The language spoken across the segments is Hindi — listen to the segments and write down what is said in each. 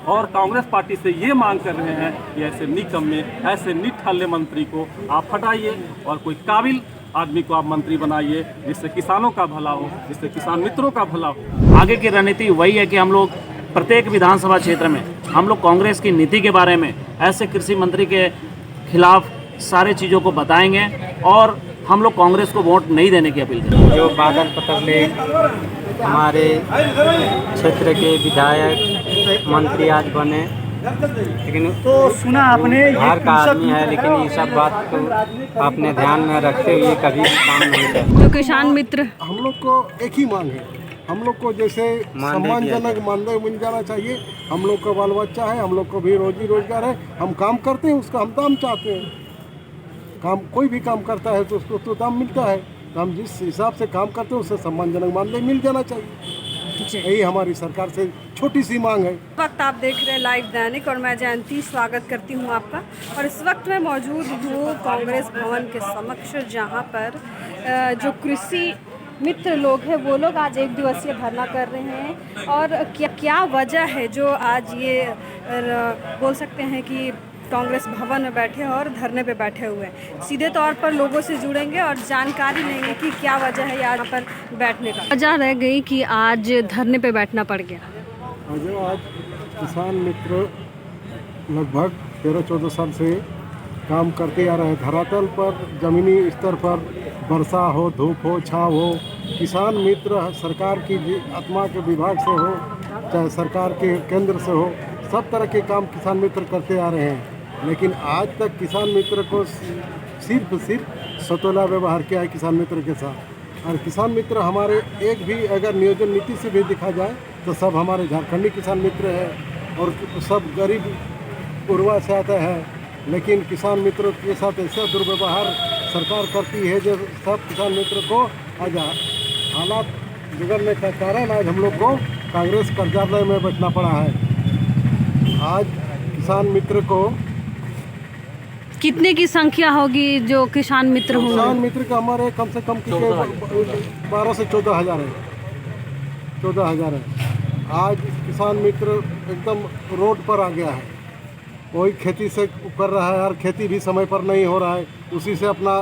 और कांग्रेस पार्टी से ये मांग कर रहे हैं कि ऐसे निकम्मे, ऐसे निठल्ले मंत्री को आप हटाइए और कोई काबिल आदमी को आप मंत्री बनाइए, जिससे किसानों का भला हो, जिससे किसान मित्रों का भला हो। आगे की रणनीति वही है कि हम लोग प्रत्येक विधानसभा क्षेत्र में हम लोग कांग्रेस की नीति के बारे में ऐसे कृषि मंत्री के खिलाफ सारे चीज़ों को बताएंगे और हम लोग कांग्रेस को वोट नहीं देने की अपील करेंगे। जो बादल पत्रलेख हमारे क्षेत्र के विधायक मंत्री आज बने, लेकिन तो सुना आपने बिहार का आदमी है, लेकिन ये सब बात को अपने ध्यान में रखते हुए कभी भी काम नहीं करते। जो किसान मित्र, हम लोग को एक ही मांग है, हम लोग को जैसे सम्मानजनक मानदेय मिल जाना चाहिए। हम लोग का बाल बच्चा है, हम लोग को भी रोजी रोजगार है, हम काम करते हैं, उसका हम दाम चाहते हैं। काम कोई भी काम करता है तो उसको तो दाम मिलता है, तो हम जिस हिसाब से काम करते हैं उससे सम्मानजनक मानदेय मिल जाना चाहिए। यही हमारी सरकार से छोटी सी मांग है। इस वक्त आप देख रहे हैं लाइव दैनिक और मैं जयंती स्वागत करती हूं आपका। और इस वक्त मैं मौजूद हूं कांग्रेस भवन के समक्ष, जहां पर जो कृषि मित्र लोग हैं वो लोग आज एक दिवसीय धरना कर रहे हैं। और क्या वजह है जो आज ये बोल सकते हैं कि कांग्रेस भवन में बैठे और धरने पे बैठे हुए हैं। सीधे तौर पर लोगों से जुड़ेंगे और जानकारी लेंगे कि क्या वजह है यहाँ पर बैठने का। वजह रह गई कि आज धरने पे बैठना पड़ गया। जो आज किसान मित्र लगभग 13-14 साल से काम करते आ रहे हैं, धरातल पर ज़मीनी स्तर पर वर्षा हो, धूप हो, छाँव हो, किसान मित्र सरकार की आत्मा के विभाग से हो चाहे सरकार के केंद्र से हो, सब तरह के काम किसान मित्र करते आ रहे हैं। लेकिन आज तक किसान मित्र को सिर्फ सतोला व्यवहार किया है किसान मित्र के साथ। और किसान मित्र हमारे एक भी अगर नियोजन नीति से भी दिखा जाए तो सब हमारे झारखंडी किसान मित्र हैं और सब गरीब पूर्वा से आते हैं। लेकिन किसान मित्रों के साथ ऐसा दुर्व्यवहार सरकार करती है जो सब किसान मित्र को आज हालात बिगड़ने का कारण आज हम लोग को कांग्रेस कार्यालय में बैठना पड़ा है। आज किसान मित्र को कितने की संख्या होगी जो किसान मित्र होंगे? किसान मित्र का हमारे कम से कम 12 से 14 हज़ार है, 14 हज़ार है। आज किसान मित्र एकदम रोड पर आ गया है, कोई खेती से कर रहा है और खेती भी समय पर नहीं हो रहा है, उसी से अपना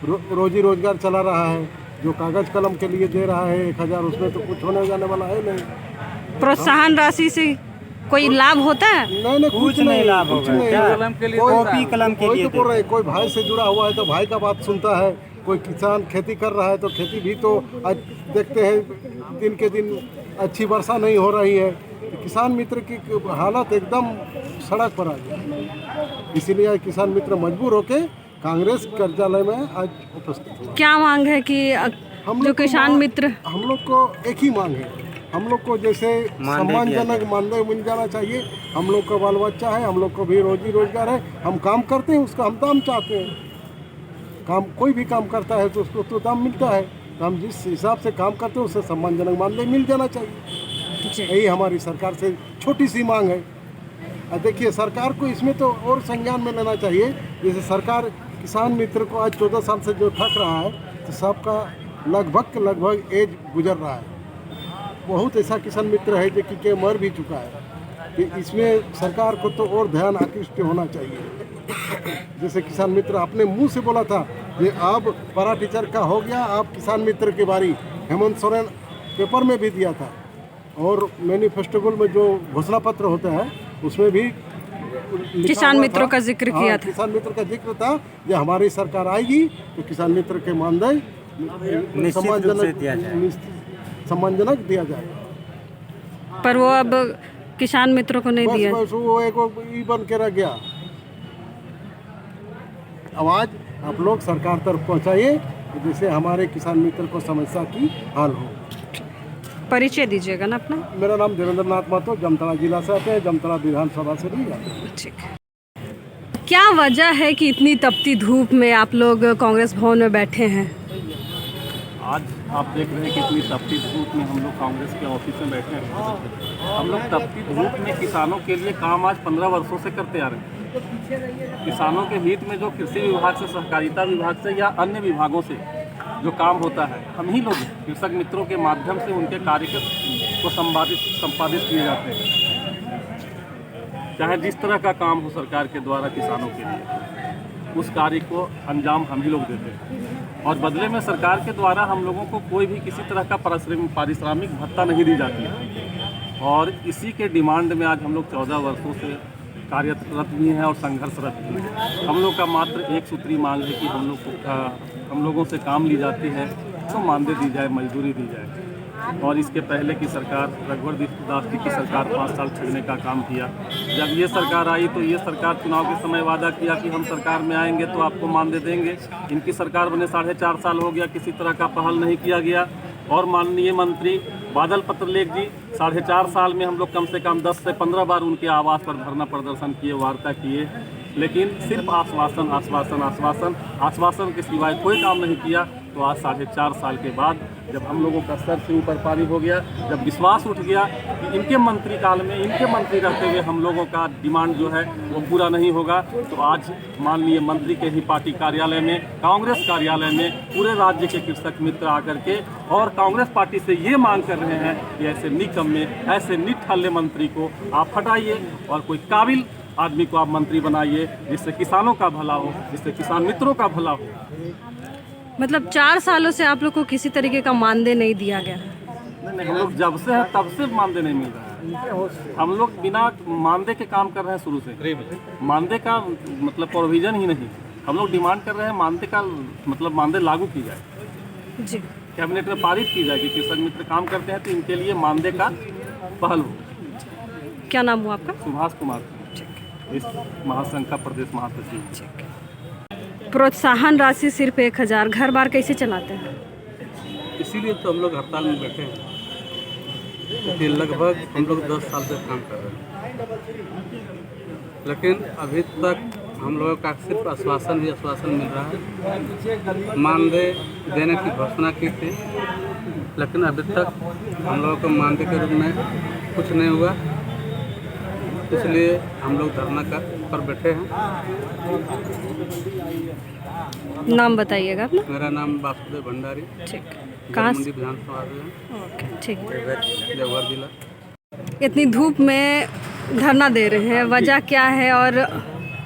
रोजी रोजगार चला रहा है। जो कागज़ कलम के लिए दे रहा है 1,000, उसमें तो कुछ होने जाने वाला है नहीं। प्रोत्साहन राशि से कोई लाभ होता है? नहीं, कुछ नहीं लाभ होगा। कॉपी कलम के लिए कोई भाई से जुड़ा हुआ है तो भाई का बात सुनता है, कोई किसान खेती कर रहा है तो खेती भी तो आज देखते हैं दिन के दिन अच्छी वर्षा नहीं हो रही है। किसान मित्र की हालत एकदम सड़क पर आ गई, इसीलिए आज किसान मित्र मजबूर होकर कांग्रेस कार्यालय में आज उपस्थित हुआ। क्या मांग है कि जो किसान मित्र, हम लोग को एक ही मांग है, हम लोग को जैसे सम्मानजनक मानदेय मिल जाना चाहिए। हम लोग का बाल बच्चा है, हम लोग को भी रोजी रोजगार है, हम काम करते हैं, उसका हम दाम चाहते हैं। काम कोई भी काम करता है तो उसको तो दाम मिलता है, तो हम जिस हिसाब से काम करते हैं उससे सम्मानजनक मानदेय मिल जाना चाहिए। यही हमारी सरकार से छोटी सी मांग है। देखिए, सरकार को इसमें तो और संज्ञान में लेना चाहिए। जैसे सरकार किसान मित्र को आज 14 साल से जो ठग रहा है तो सबका लगभग एज गुजर रहा है। बहुत ऐसा किसान मित्र है जो कि मर भी चुका है, कि इसमें सरकार को तो और ध्यान आकृष्ट होना चाहिए। जैसे किसान मित्र अपने मुंह से बोला था कि अब परा टीचर का हो गया, आप किसान मित्र की बारी, हेमंत सोरेन पेपर में भी दिया था और मैनिफेस्टो में जो घोषणा पत्र होता है उसमें भी किसान मित्रों का जिक्र किया था। किसान मित्र का जिक्र था कि हमारी सरकार आएगी तो किसान मित्र के मानदेय सम्मानजनक दिया जाएगा। पर वो अब किसान मित्रों को नहीं दिया। बस वो एक बन के रह गया। आवाज आप लोग सरकार तक पहुंचाइए जिससे हमारे किसान मित्र को समस्या की हल हो। परिचय दीजिएगा ना अपना। मेरा नाम देवेंद्र नाथ महतो, जामताड़ा जिला से आते हैं, जामताड़ा विधानसभा से भी आते हैं। ठीक है। क्या वजह है कि इतनी तपती धूप में आप लोग कांग्रेस भवन में बैठे हैं? आज आप देख रहे हैं कि इतनी तपती धूप में हम लोग कांग्रेस के ऑफिस में बैठे हैं। हम लोग तपती धूप में किसानों के लिए काम आज 15 वर्षों से करते आ रहे हैं। किसानों के हित में जो कृषि विभाग से, सहकारिता विभाग से या अन्य विभागों से जो काम होता है, हम ही लोग कृषक मित्रों के माध्यम से उनके कार्य को संपादित किए जाते हैं। चाहे जिस तरह का काम हो सरकार के द्वारा किसानों के लिए, उस कार्य को अंजाम हम ही लोग देते हैं और बदले में सरकार के द्वारा हम लोगों को कोई भी किसी तरह का पारिश्रमिक भत्ता नहीं दी जाती है। और इसी के डिमांड में आज हम लोग 14 वर्षों से कार्यरत भी हैं और संघर्षरत भी हैं। हम लोग का मात्र एक सूत्री मांग है कि हम लोगों से काम ली जाती है तो मानदेय दी जाए, मजदूरी दी जाए। और इसके पहले की सरकार रघुवर दास जी की सरकार 5 साल ठगने का काम किया। जब ये सरकार आई तो ये सरकार चुनाव के समय वादा किया कि हम सरकार में आएंगे तो आपको मानदेय देंगे। इनकी सरकार बने 4.5 साल हो गया, किसी तरह का पहल नहीं किया गया। और माननीय मंत्री बादल पत्रलेख जी 4.5 साल में हम लोग कम से कम 10 से 15 बार उनके आवास पर धरना प्रदर्शन किए, वार्ता किए, लेकिन सिर्फ आश्वासन आश्वासन आश्वासन आश्वासन के सिवाय कोई काम नहीं किया। तो आज 4.5 साल के बाद जब हम लोगों का सर से ऊपर पानी हो गया, जब विश्वास उठ गया कि इनके मंत्री काल में, इनके मंत्री रहते हुए हम लोगों का डिमांड जो है वो पूरा नहीं होगा, तो आज माननीय मंत्री के ही पार्टी कार्यालय में, कांग्रेस कार्यालय में पूरे राज्य के कृषक मित्र आकर के और कांग्रेस पार्टी से ये मांग कर रहे हैं कि ऐसे निकम्मे, ऐसे निठल्ले मंत्री को आप हटाइए और कोई काबिल आदमी को आप मंत्री बनाइए जिससे किसानों का भला हो, जिससे किसान मित्रों का भला हो। मतलब 4 सालों से आप लोग को किसी तरीके का मानदेय नहीं दिया गया? नहीं, हम लोग जब से है तब से मानदेय नहीं मिल रहा है। हम लोग बिना मानदेय के काम कर रहे हैं शुरू से। मानदेय का मतलब प्रोविजन ही नहीं। हम लोग डिमांड कर रहे हैं मानदेय का मतलब मानदेय लागू की जाए जी, कैबिनेट में पारित की जाए कि कृषक मित्र काम करते हैं तो इनके लिए मानदेय का पहल हो। क्या नाम हुआ आपका? सुभाष कुमार, इस महासंघ का प्रदेश महासचिव। प्रोत्साहन राशि सिर्फ 1000, घर बार कैसे चलाते हैं? इसीलिए तो हम लोग हड़ताल में बैठे हैं क्योंकि लगभग हम लोग 10 साल से काम कर रहे हैं, लेकिन अभी तक हम लोगों का सिर्फ आश्वासन ही आश्वासन मिल रहा है। मानदेय देने की घोषणा की थी, लेकिन अभी तक हम लोगों को मानदेय के रूप में कुछ नहीं हुआ, इसलिए हम लोग धरना पर बैठे हैं। नाम बताइएगा अपना। मेरा नाम वासुदेव भंडारी, ठीक, कहाँ से? विधानसभा से, ओके, ठीक। देवघर जिला। इतनी धूप में धरना दे रहे हैं, वजह क्या है? और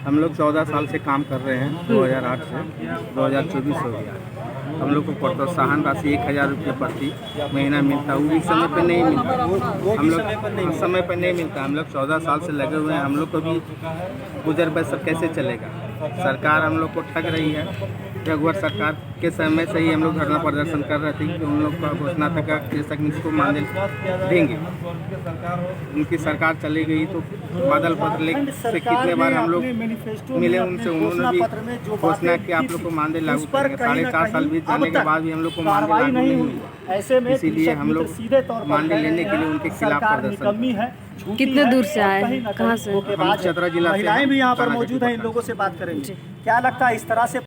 हम लोग 14 साल से काम कर रहे हैं, 2008 से 2024 हो गया। हम लोग को प्रोत्साहन राशि 1000 रुपये प्रति महीना मिलता, वो भी समय पे नहीं मिलता। हम लोग समय पे नहीं मिलता। हम लोग 14 साल से लगे हुए हैं। हम लोग को भी गुजर बसर कैसे चलेगा? सरकार हम लोग को ठग रही है। रघुवर सरकार के समय से ही हम लोग धरना प्रदर्शन कर रहे थे कि उन लोग का घोषणा था कि कृषक मित्र को मानदेय देंगे। उनकी सरकार चली गई तो बादल पत्रलेख से कितने बार हम लोग मिले उनसे, उन्होंने भी घोषणा की आप लोग को मानदेय लागू करेंगे। 4.5 साल बीत जाने के बाद भी हम लोग को मानदेय लागू नहीं हुआ। इसीलिए हम लोग मानदेय लेने के लिए उनके खिलाफ प्रदर्शन। कितने दूर से आए हैं, कहाँ से? हम चतरा जिला से। महिलाएं भी यहाँ पर मौजूद हैं, इन लोगों से बात करेंगे। क्या लगता है इस तरह से?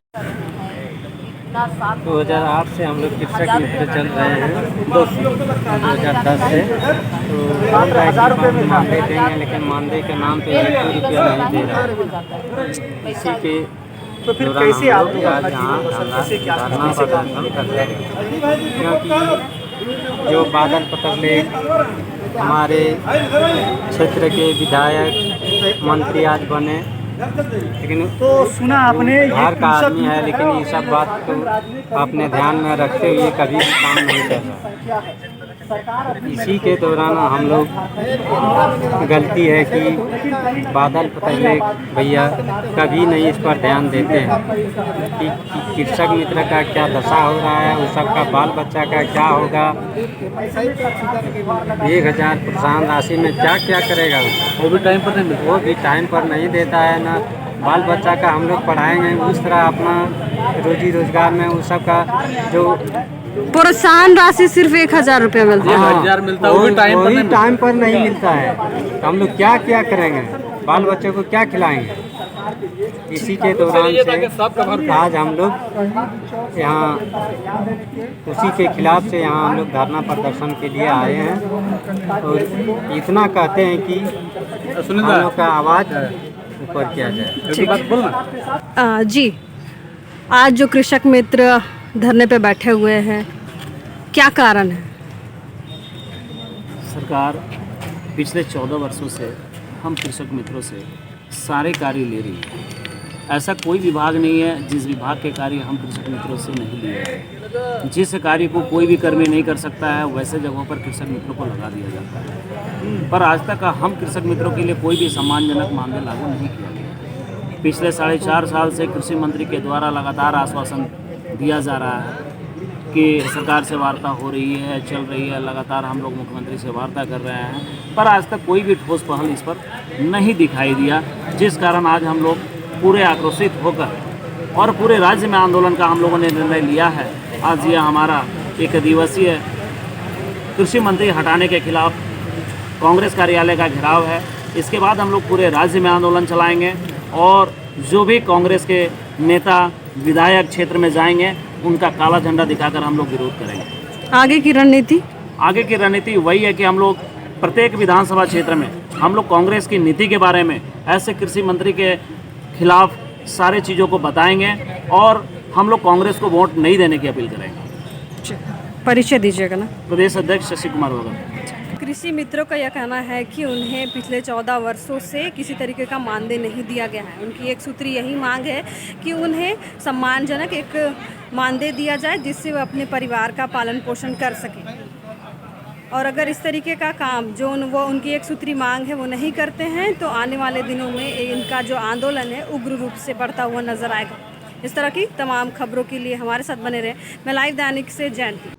2008 से हम लोग कृषक मित्र चल रहे हैं, 2010 से। तो 1000 रुपये मानदेय देंगे, लेकिन मानदेय के नाम पे 1 रुपया नहीं दे रहा है। इसी के तो फिर कैसे आप लोग आज यहाँ धरना प्रदर्शन कर रहे हैं, क्योंकि जो बादल पत्रलेख हमारे क्षेत्र के विधायक मंत्री आज बने, लेकिन तो सुना आपने बिहार का आदमी है, लेकिन ये सब बात को अपने ध्यान में रखते हुए कभी भी काम नहीं कर रहा। इसी के दौरान हम लोग गलती है कि बादल पत्रलेख भैया कभी नहीं इस पर ध्यान देते हैं कि कृषक मित्र का क्या दशा हो रहा है, उस सब का बाल बच्चा का क्या होगा। 1000 प्रोत्साहन राशि में क्या क्या करेगा, वो भी टाइम पर नहीं देता है। ना बाल बच्चा का हम लोग पढ़ाएंगे, उस तरह अपना रोजी रोजगार में उस सब का जो प्रोत्साहन राशि सिर्फ 1000 रुपये मिलता है। 1000 मिलता है, वो भी टाइम पर नहीं मिलता है। तो हम लोग क्या क्या करेंगे, बाल बच्चों को क्या खिलाएंगे? इसी के दौरान से आज हम लोग यहाँ उसी के खिलाफ से यहाँ हम लोग धरना प्रदर्शन के लिए आए हैं और इतना कहते हैं कि हम लोग का आवाज़ ऊपर किया जाए। जी, आज जो कृषक मित्र धरने पे बैठे हुए हैं, क्या कारण है? सरकार पिछले 14 वर्षों से हम कृषक मित्रों से सारे कार्य ले रही है। ऐसा कोई विभाग नहीं है जिस विभाग के कार्य हम कृषक मित्रों से नहीं लिए हैं। जिस कार्य को कोई भी कर्मी नहीं कर सकता है वैसे जगहों पर कृषक मित्रों को लगा दिया जाता है। पर आज तक हम कृषक मित्रों के लिए कोई भी सम्मानजनक मानदेय लागू नहीं किया गया। पिछले 4.5 साल से कृषि मंत्री के द्वारा लगातार आश्वासन दिया जा रहा है कि सरकार से वार्ता हो रही है, चल रही है, लगातार हम लोग मुख्यमंत्री से वार्ता कर रहे हैं, पर आज तक कोई भी ठोस पहल इस पर नहीं दिखाई दिया, जिस कारण आज हम लोग पूरे आक्रोशित होकर और पूरे राज्य में आंदोलन का हम लोगों ने निर्णय लिया है। आज यह हमारा 1 दिवसीय कृषि मंत्री हटाने के खिलाफ कांग्रेस कार्यालय का घेराव है। इसके बाद हम लोग पूरे राज्य में आंदोलन चलाएंगे और जो भी कांग्रेस के नेता विधायक क्षेत्र में जाएंगे उनका काला झंडा दिखाकर हम लोग विरोध करेंगे। आगे की रणनीति? आगे की रणनीति वही है कि हम लोग प्रत्येक विधानसभा क्षेत्र में हम लोग कांग्रेस की नीति के बारे में ऐसे कृषि मंत्री के खिलाफ सारे चीज़ों को बताएंगे और हम लोग कांग्रेस को वोट नहीं देने की अपील करेंगे। परिचय दीजिएगा ना। प्रदेश अध्यक्ष शशि कुमार होगा। कृषि मित्रों का यह कहना है कि उन्हें पिछले 14 वर्षों से किसी तरीके का मानदेय नहीं दिया गया है। उनकी एक सूत्री यही मांग है कि उन्हें सम्मानजनक एक मानदेय दिया जाए जिससे वे अपने परिवार का पालन पोषण कर सकें। और अगर इस तरीके का काम जो वो उनकी एक सूत्री मांग है वो नहीं करते हैं तो आने वाले दिनों में इनका जो आंदोलन है उग्र रूप से बढ़ता हुआ नजर आएगा। इस तरह की तमाम खबरों के लिए हमारे साथ बने रहें। मैं लाइव दैनिक से जयंती।